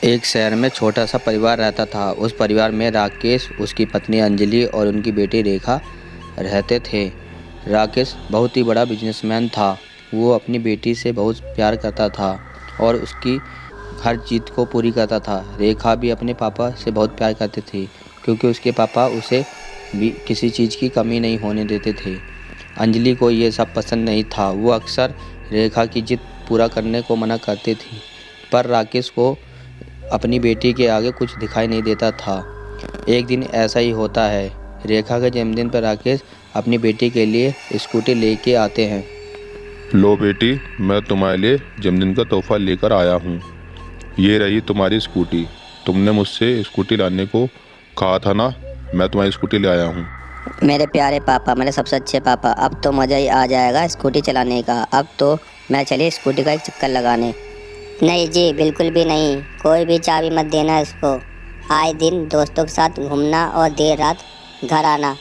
एक शहर में छोटा सा परिवार रहता था। उस परिवार में राकेश, उसकी पत्नी अंजलि और उनकी बेटी रेखा रहते थे। राकेश बहुत ही बड़ा बिजनेसमैन था। वो अपनी बेटी से बहुत प्यार करता था और उसकी हर चीज़ को पूरी करता था। रेखा भी अपने पापा से बहुत प्यार करती थी क्योंकि उसके पापा उसे भी किसी चीज़ की कमी नहीं होने देते थे। अंजलि को ये सब पसंद नहीं था। वो अक्सर रेखा की जिद पूरा करने को मना करती थी, पर राकेश को अपनी बेटी के आगे कुछ दिखाई नहीं देता था। एक दिन ऐसा ही होता है। रेखा के जन्मदिन पर राकेश अपनी बेटी के लिए स्कूटी लेके आते हैं। लो बेटी, मैं तुम्हारे लिए जन्मदिन का तोहफा लेकर आया हूँ। ये रही तुम्हारी स्कूटी। तुमने मुझसे स्कूटी लाने को कहा था ना, मैं तुम्हारी स्कूटी ले आया हूँ। मेरे प्यारे पापा, मेरे सबसे अच्छे पापा, अब तो मज़ा ही आ जाएगा स्कूटी चलाने का। अब तो मैं चली स्कूटी का एक चक्कर लगाने। नहीं जी, बिल्कुल भी नहीं। कोई भी चाबी मत देना इसको। आए दिन दोस्तों के साथ घूमना और देर रात घर आना।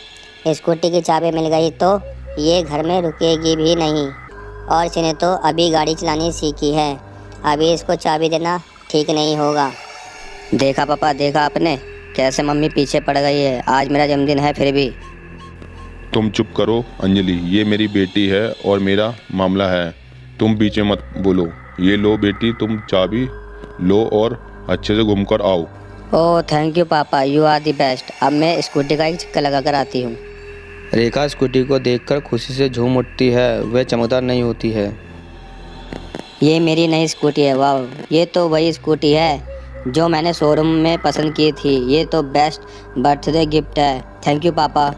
स्कूटी की चाबी मिल गई तो ये घर में रुकेगी भी नहीं। और इसने तो अभी गाड़ी चलानी सीखी है, अभी इसको चाबी देना ठीक नहीं होगा। देखा पापा, देखा आपने कैसे मम्मी पीछे पड़ गई है। आज मेरा जन्मदिन है फिर भी। तुम चुप करो अंजलि, ये मेरी बेटी है और मेरा मामला है। तुम पीछे मत बोलो। ये लो बेटी, तुम चाबी लो और अच्छे से घूमकर आओ। ओह थैंक यू पापा, यू आर दी बेस्ट। अब मैं स्कूटी का एक चक्कर लगा कर आती हूँ। रेखा स्कूटी को देखकर खुशी से झूम उठती है। वह चमकदार नहीं होती है। ये मेरी नई स्कूटी है। वाह, ये तो वही स्कूटी है जो मैंने शोरूम में पसंद की थी। ये तो बेस्ट बर्थडे गिफ्ट है। थैंक यू पापा।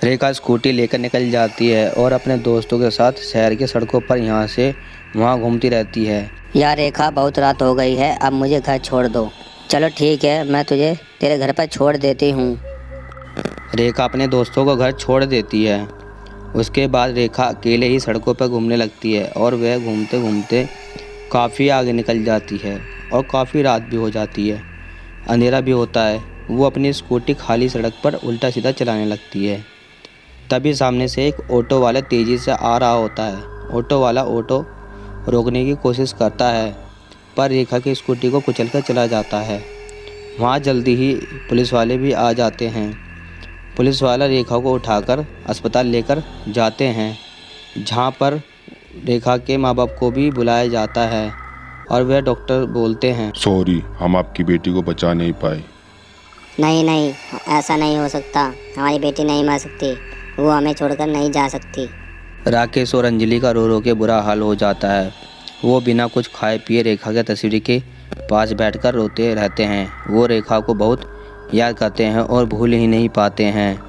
रेखा स्कूटी लेकर निकल जाती है और अपने दोस्तों के साथ शहर के सड़कों पर यहाँ से वहाँ घूमती रहती है। यार रेखा, बहुत रात हो गई है, अब मुझे घर छोड़ दो। चलो ठीक है, मैं तुझे तेरे घर पर छोड़ देती हूँ। रेखा अपने दोस्तों को घर छोड़ देती है। उसके बाद रेखा अकेले ही सड़कों पर घूमने लगती है और वह घूमते घूमते काफ़ी आगे निकल जाती है और काफ़ी रात भी हो जाती है। अंधेरा भी होता है। वो अपनी स्कूटी खाली सड़क पर उल्टा सीधा चलाने लगती है। तभी सामने से एक ऑटो वाला तेज़ी से आ रहा होता है। ऑटो वाला ऑटो रोकने की कोशिश करता है, पर रेखा की स्कूटी को कुचलकर चला जाता है। वहाँ जल्दी ही पुलिस वाले भी आ जाते हैं। पुलिस वाला रेखा को उठाकर अस्पताल लेकर जाते हैं, जहाँ पर रेखा के माँ बाप को भी बुलाया जाता है और वह डॉक्टर बोलते हैं, सॉरी, हम आपकी बेटी को बचा नहीं पाए। नहीं नहीं, ऐसा नहीं हो सकता। हमारी बेटी नहीं मर सकती, वो हमें छोड़कर नहीं जा सकती। राकेश और अंजलि का रो रो के बुरा हाल हो जाता है। वो बिना कुछ खाए पिए रेखा के तस्वीर के पास बैठकर रोते रहते हैं। वो रेखा को बहुत याद करते हैं और भूल ही नहीं पाते हैं।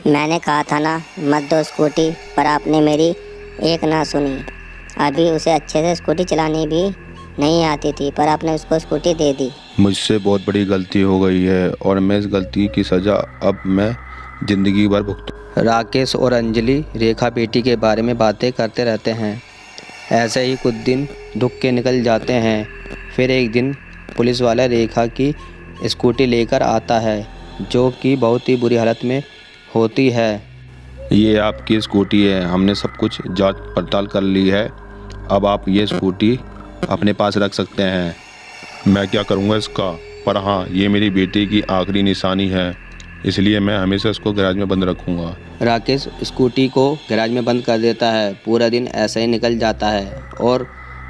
मैंने कहा था ना मत दो स्कूटी, पर आपने मेरी एक ना सुनी। अभी उसे अच्छे से स्कूटी चलानी भी नहीं आती थी, पर आपने उसको स्कूटी दे दी। मुझसे बहुत बड़ी गलती हो गई है और मैं इस गलती की सज़ा अब मैं ज़िंदगी भर भुगतूँ। राकेश और अंजलि रेखा बेटी के बारे में बातें करते रहते हैं। ऐसे ही कुछ दिन दुख के निकल जाते हैं। फिर एक दिन पुलिस वाला रेखा की स्कूटी लेकर आता है, जो कि बहुत ही बुरी हालत में होती है। ये आपकी स्कूटी है, हमने सब कुछ जांच पड़ताल कर ली है। अब आप ये स्कूटी अपने पास रख सकते हैं। मैं क्या करूँगा इसका, पर हाँ, ये मेरी बेटी की आखिरी निशानी है, इसलिए मैं हमेशा इसको गैराज में बंद रखूँगा। राकेश स्कूटी को गैराज में बंद कर देता है। पूरा दिन ऐसे ही निकल जाता है और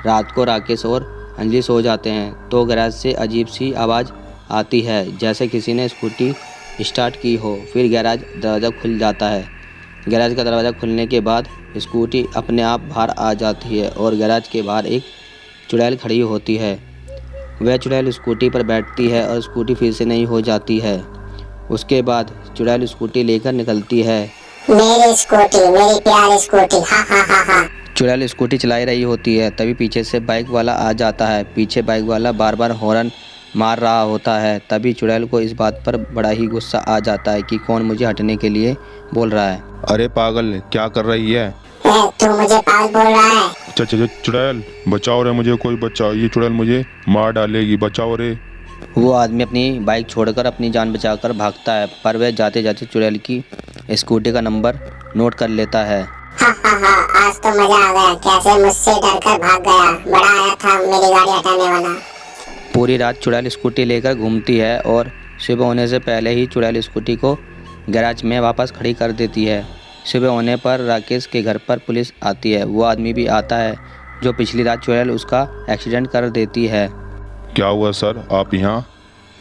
रात को राकेश और अंजलि सो जाते हैं तो गैराज से अजीब सी आवाज़ आती है, जैसे किसी ने स्कूटी स्टार्ट की हो। फिर गैराज दरवाज़ा खुल जाता है। गैराज का दरवाज़ा खुलने के बाद स्कूटी अपने आप बाहर आ जाती है और गैराज के बाहर एक चुड़ैल खड़ी होती है। वह चुड़ैल स्कूटी पर बैठती है और स्कूटी फिर से नहीं हो जाती है। उसके बाद चुड़ैल स्कूटी लेकर निकलती है। मेरी स्कूटी, मेरी प्यारी स्कूटी, हा हा हा हा। चुड़ैल स्कूटी चलाई रही होती है, तभी पीछे से बाइक वाला आ जाता है। पीछे बाइक वाला बार बार हॉर्न मार रहा होता है। तभी चुड़ैल को इस बात पर बड़ा ही गुस्सा आ जाता है कि कौन मुझे हटने के लिए बोल रहा है। अरे पागल, क्या कर रही है? तू मुझे पागल बोल रहा है? अच्छा, चुड़ैल बचाओ रे मुझे, कोई बचाओ, ये चुड़ैल मुझे मार डालेगी, बचाओ रे। वो आदमी अपनी बाइक छोड़कर अपनी जान बचाकर भागता है, पर वह जाते जाते चुड़ैल की स्कूटी का नंबर नोट कर लेता है। हा हा हा, आज तो मजा आ गया। कैसे मुझसे डरकर भाग गया। बड़ा आया था मेरी गाड़ी हटाने वाला। पूरी रात चुड़ैल स्कूटी लेकर घूमती है और सुबह होने से पहले ही चुड़ैल स्कूटी को गैराज में वापस खड़ी कर देती है। सुबह होने पर राकेश के घर पर पुलिस आती है। वो आदमी भी आता है जो पिछली रात चुड़ैल उसका एक्सीडेंट कर देती है। क्या हुआ सर, आप यहाँ?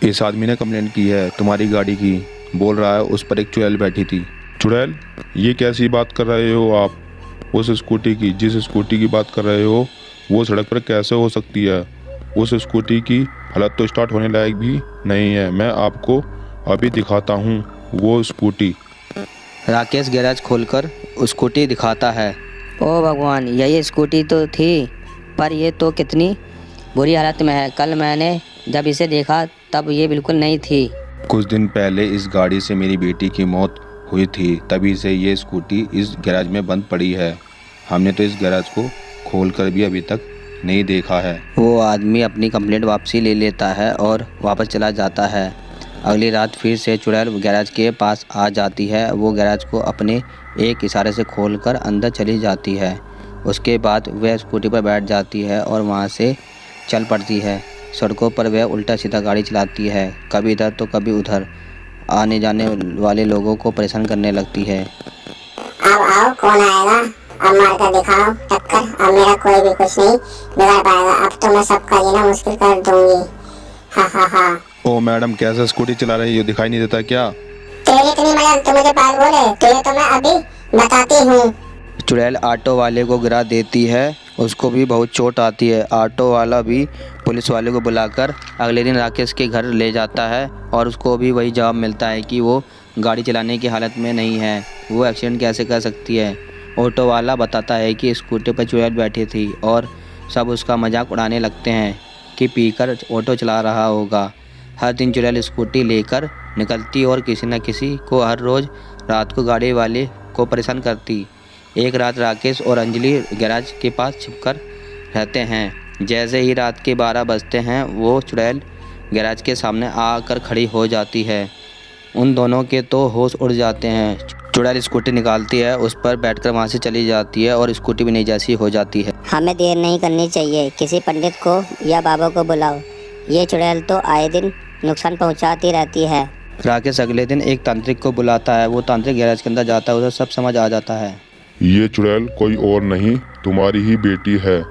इस आदमी ने कंप्लेंट की है तुम्हारी गाड़ी की, बोल रहा है उस पर एक चुड़ैल बैठी थी। चुड़ैल? ये कैसी बात कर रहे हो आप? उस स्कूटी की, जिस स्कूटी की बात कर रहे हो वो सड़क पर कैसे हो सकती है? उस स्कूटी की हालत तो स्टार्ट होने लायक भी नहीं है। मैं आपको अभी दिखाता हूँ वो स्कूटी। राकेश गैराज खोलकर स्कूटी दिखाता है। ओ भगवान, यही स्कूटी तो थी, पर ये तो कितनी बुरी हालत में है। कल मैंने जब इसे देखा तब ये बिल्कुल नहीं थी। कुछ दिन पहले इस गाड़ी से मेरी बेटी की मौत हुई थी, तभी से ये स्कूटी इस गैराज में बंद पड़ी है। हमने तो इस गैराज को खोलकर भी अभी तक नहीं देखा है। वो आदमी अपनी कंप्लेंट वापसी ले लेता है और वापस चला जाता है। अगली रात फिर से चुड़ैल गैराज के पास आ जाती है। वो गैराज को अपने एक इशारे से खोलकर अंदर चली जाती है। उसके बाद वह स्कूटी पर बैठ जाती है और वहाँ से चल पड़ती है। सड़कों पर वह उल्टा सीधा गाड़ी चलाती है, कभी इधर तो कभी उधर। आने जाने वाले लोगों को परेशान करने लगती है। अब आओ, कौन आएगा? अब मार कर दिखाओ टक्कर। अब मेरा कोई भी कुछ नहीं बिगाड़ पाएगा। अब तो मैं सबका जीना मुश्किल कर दूंगी। हा हा हा। ओ मैडम, कैसे स्कूटी चला रही हो, दिखाई नहीं देता क्या? तेरी इतनी मदद तो मुझे पास बोले, तुझे तो मैं अभी बताती हूँ। चुड़ैल ऑटो वाले को गिरा देती है, उसको भी बहुत चोट आती है। ऑटो वाला भी पुलिस वाले को बुलाकर अगले दिन राकेश के घर ले जाता है और उसको भी वही जवाब मिलता है कि वो गाड़ी चलाने की हालत में नहीं है, वो एक्सीडेंट कैसे कर सकती है। ऑटो वाला बताता है कि स्कूटी पर चुड़ैल बैठी थी और सब उसका मजाक उड़ाने लगते हैं कि पीकर ऑटो चला रहा होगा। हर दिन चुड़ैल स्कूटी लेकर निकलती और किसी न किसी को हर रोज़ रात को गाड़ी वाले को परेशान करती। एक रात राकेश और अंजलि गैराज के पास छिपकर रहते हैं। जैसे ही रात के 12 बजते हैं वो चुड़ैल गैराज के सामने आकर खड़ी हो जाती है। उन दोनों के तो होश उड़ जाते हैं। चुड़ैल स्कूटी निकालती है, उस पर बैठकर वहाँ से चली जाती है और स्कूटी भी नई जैसी हो जाती है। हमें देर नहीं करनी चाहिए, किसी पंडित को या बाबा को बुलाओ। ये चुड़ैल तो आए दिन नुकसान पहुँचाती रहती है। राकेश अगले दिन एक तांत्रिक को बुलाता है। वो तांत्रिक गैराज के अंदर जाता है, उधर सब समझ आ जाता है। ये चुड़ैल कोई और नहीं, तुम्हारी ही बेटी है।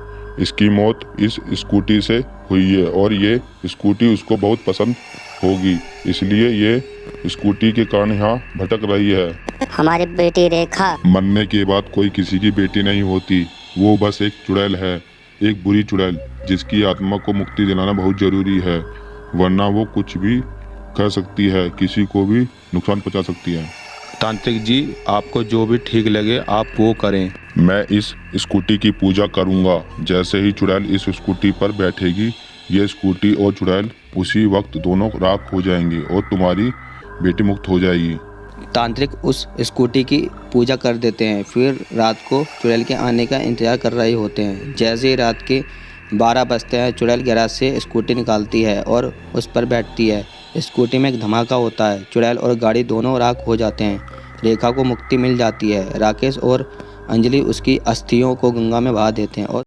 इसकी मौत इस स्कूटी से हुई है और ये स्कूटी उसको बहुत पसंद होगी, इसलिए ये स्कूटी के कारण यहाँ भटक रही है। हमारी बेटी रेखा मरने के बाद कोई किसी की बेटी नहीं होती, वो बस एक चुड़ैल है, एक बुरी चुड़ैल जिसकी आत्मा को मुक्ति दिलाना बहुत जरूरी है, वरना वो कुछ भी कर सकती है, किसी को भी नुकसान पहुंचा सकती है। तांत्रिक जी, आपको जो भी ठीक लगे आप वो करें। मैं इस स्कूटी की पूजा करूंगा। जैसे ही चुड़ैल इस स्कूटी पर बैठेगी, ये स्कूटी और चुड़ैल उसी वक्त दोनों राख हो जाएंगे और तुम्हारी बेटी मुक्त हो जाएगी। तांत्रिक उस स्कूटी की पूजा कर देते हैं। फिर रात को चुड़ैल के आने का इंतजार कर रहे होते हैं। जैसे ही रात के 12 बजते हैं, चुड़ैल गैराज से स्कूटी निकालती है और उस पर बैठती है। स्कूटी में एक धमाका होता है, चुड़ैल और गाड़ी दोनों राख हो जाते हैं। रेखा को मुक्ति मिल जाती है। राकेश और अंजलि उसकी अस्थियों को गंगा में बहा देते हैं और